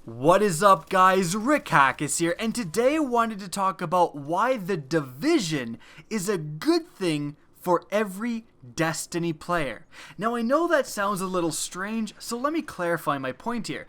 What is up, guys? Rick Hackis here, and today I wanted to talk about why The Division is a good thing for every Destiny player. Now, I know that sounds a little strange, so let me clarify my point here.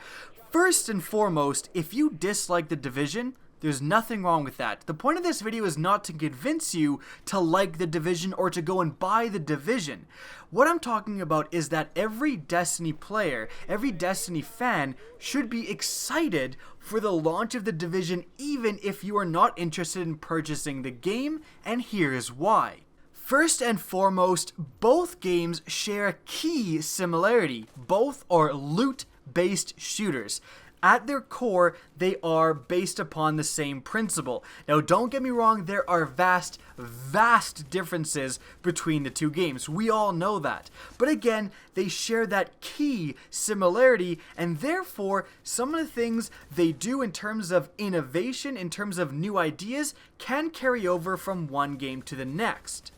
First and foremost, if you dislike The Division, there's nothing wrong with that. The point of this video is not to convince you to like The Division or to go and buy The Division. What I'm talking about is that every Destiny player, every Destiny fan should be excited for the launch of The Division even if you are not interested in purchasing the game, and here is why. First and foremost, both games share a key similarity. Both are loot-based shooters. At their core, they are based upon the same principle. Now, don't get me wrong, there are vast differences between the two games. We all know that. But again, they share that key similarity, and therefore, some of the things they do in terms of innovation, in terms of new ideas, can carry over from one game to the next.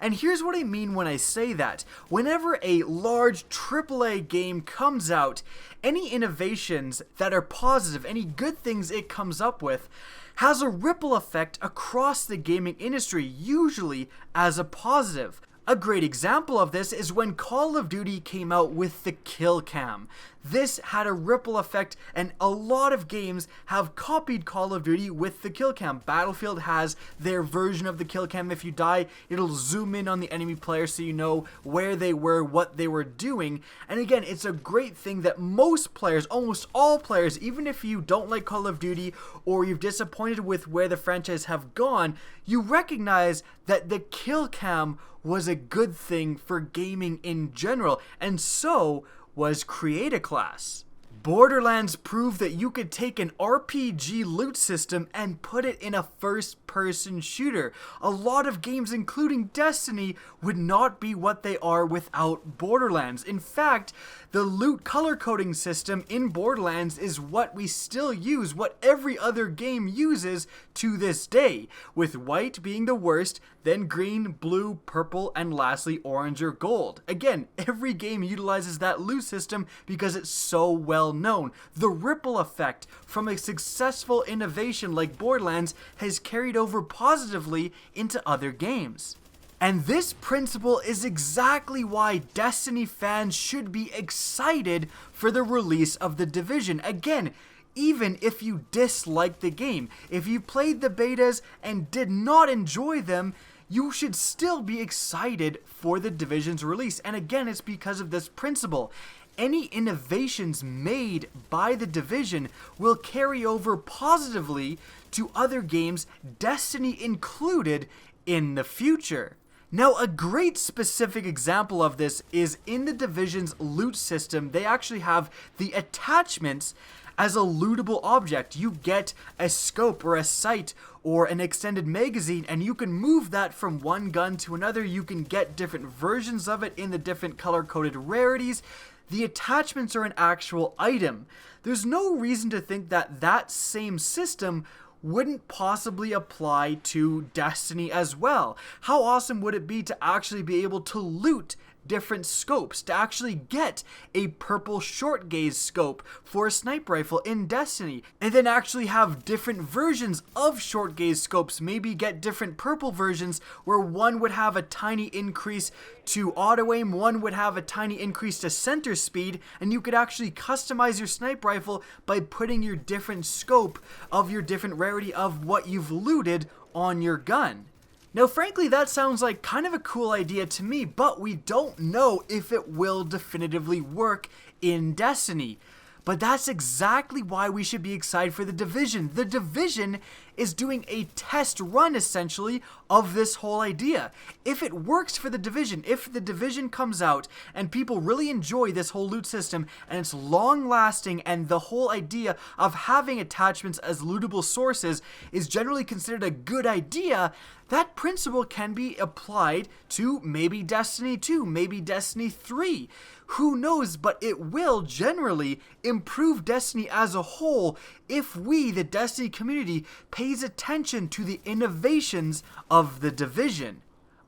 And here's what I mean when I say that. Whenever a large AAA game comes out, any innovations that are positive, any good things it comes up with, has a ripple effect across the gaming industry, usually as a positive. A great example of this is when Call of Duty came out with the kill cam. This had a ripple effect, and a lot of games have copied Call of Duty with the kill cam. Battlefield has their version of the kill cam. If you die, it'll zoom in on the enemy player so you know where they were, what they were doing. And again, it's a great thing that most players, almost all players, even if you don't like Call of Duty or you're disappointed with where the franchise have gone, you recognize that the kill cam was a good thing for gaming in general, and so was Create a Class. Borderlands proved that you could take an RPG loot system and put it in a first-person shooter. A lot of games, including Destiny, would not be what they are without Borderlands. In fact, the loot color coding system in Borderlands is what we still use, what every other game uses to this day, with white being the worst, then green, blue, purple, and lastly orange or gold. Again, every game utilizes that loot system because it's so well known. The ripple effect from a successful innovation like Borderlands has carried over positively into other games. And this principle is exactly why Destiny fans should be excited for the release of The Division. Again, even if you dislike the game, if you played the betas and did not enjoy them, you should still be excited for The Division's release. And again, it's because of this principle. Any innovations made by The Division will carry over positively to other games, Destiny included, in the future. Now, a great specific example of this is in The Division's loot system. They actually have the attachments as a lootable object. You get a scope or a sight or an extended magazine, and you can move that from one gun to another. You can get different versions of it in the different color-coded rarities. The attachments are an actual item. There's no reason to think that that same system wouldn't possibly apply to Destiny as well. How awesome would it be to actually be able to loot different scopes, to actually get a purple short gaze scope for a sniper rifle in Destiny, and then actually have different versions of short gaze scopes, maybe get different purple versions where one would have a tiny increase to auto aim, one would have a tiny increase to center speed, and you could actually customize your sniper rifle by putting your different scope of your different rarity of what you've looted on your gun. Now, frankly, that sounds like kind of a cool idea to me, but we don't know if it will definitively work in Destiny. But that's exactly why we should be excited for The Division. The Division is doing a test run, essentially, of this whole idea. If it works for The Division, if The Division comes out and people really enjoy this whole loot system and it's long-lasting and the whole idea of having attachments as lootable sources is generally considered a good idea, that principle can be applied to maybe Destiny 2, maybe Destiny 3. Who knows, but it will generally improve Destiny as a whole if we, the Destiny community, pays attention to the innovations of The Division.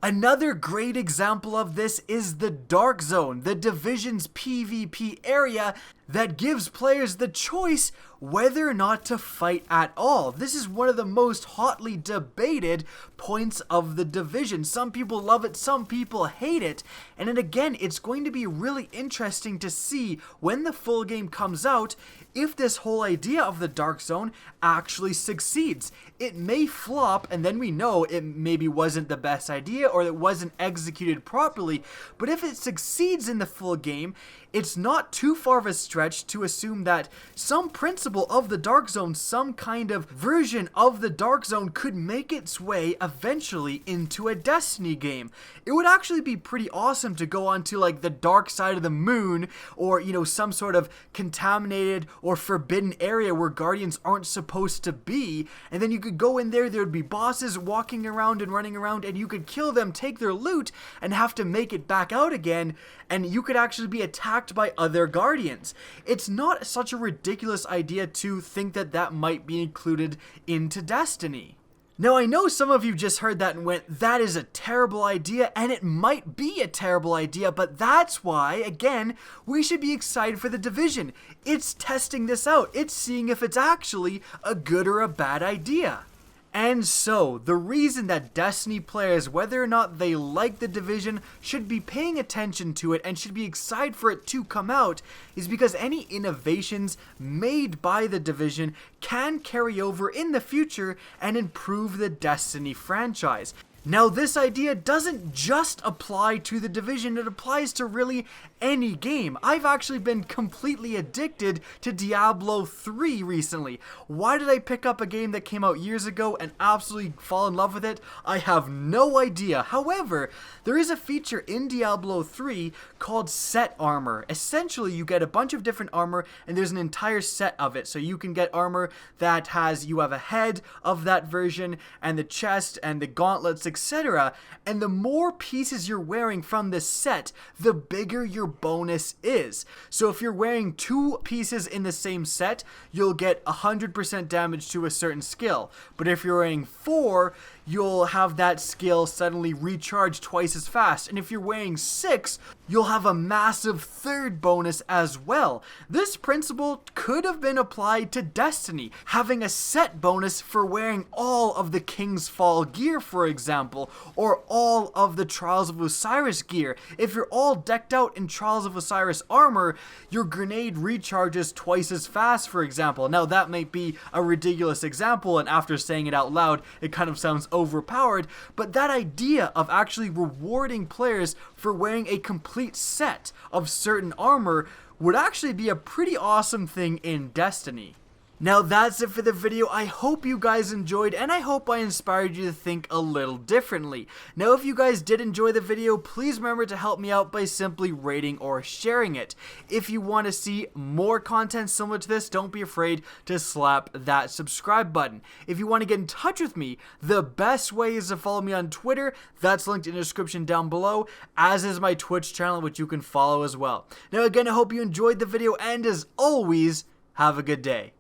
Another great example of this is the Dark Zone, the Division's PvP area that gives players the choice whether or not to fight at all. This is one of the most hotly debated points of the Division. Some people love it, some people hate it, and then again, it's going to be really interesting to see when the full game comes out if this whole idea of the Dark Zone actually succeeds. It may flop, and then we know it maybe wasn't the best idea or it wasn't executed properly, but if it succeeds in the full game, it's not too far of a stretch to assume that some principle of the Dark Zone, some kind of version of the Dark Zone could make its way eventually into a Destiny game. It would actually be pretty awesome to go onto like the dark side of the moon, or you know, some sort of contaminated or forbidden area where Guardians aren't supposed to be, and then you could go in there, there would be bosses walking around and running around, and you could kill them, take their loot, and have to make it back out again, and you could actually be attacked by other Guardians. It's not such a ridiculous idea to think that that might be included into Destiny. Now, I know some of you just heard that and went, that is a terrible idea, and it might be a terrible idea, but that's why, again, we should be excited for the Division. It's testing this out. It's seeing if it's actually a good or a bad idea. And so, the reason that Destiny players, whether or not they like the Division, should be paying attention to it and should be excited for it to come out is because any innovations made by the Division can carry over in the future and improve the Destiny franchise. Now, this idea doesn't just apply to the Division, it applies to really any game. I've actually been completely addicted to Diablo 3 recently. Why did I pick up a game that came out years ago and absolutely fall in love with it? I have no idea. However, there is a feature in Diablo 3 called set armor. Essentially, you get a bunch of different armor and there's an entire set of it. So you can get armor that has, you have a head of that version and the chest and the gauntlets, etc. And the more pieces you're wearing from this set, the bigger your bonus is. So if you're wearing 2 pieces in the same set, you'll get 100% damage to a certain skill. But if you're wearing 4, you'll have that skill suddenly recharge twice as fast. And if you're wearing 6, you'll have a massive third bonus as well. This principle could have been applied to Destiny, having a set bonus for wearing all of the King's Fall gear, for example, or all of the Trials of Osiris gear. If you're all decked out in Trials of Osiris armor, your grenade recharges twice as fast, for example. Now that might be a ridiculous example, and after saying it out loud, it kind of sounds overpowered, but that idea of actually rewarding players for wearing a complete set of certain armor would actually be a pretty awesome thing in Destiny. Now that's it for the video. I hope you guys enjoyed, and I hope I inspired you to think a little differently. Now if you guys did enjoy the video, please remember to help me out by simply rating or sharing it. If you want to see more content similar to this, don't be afraid to slap that subscribe button. If you want to get in touch with me, the best way is to follow me on Twitter. That's linked in the description down below, as is my Twitch channel, which you can follow as well. Now again, I hope you enjoyed the video, and as always, have a good day.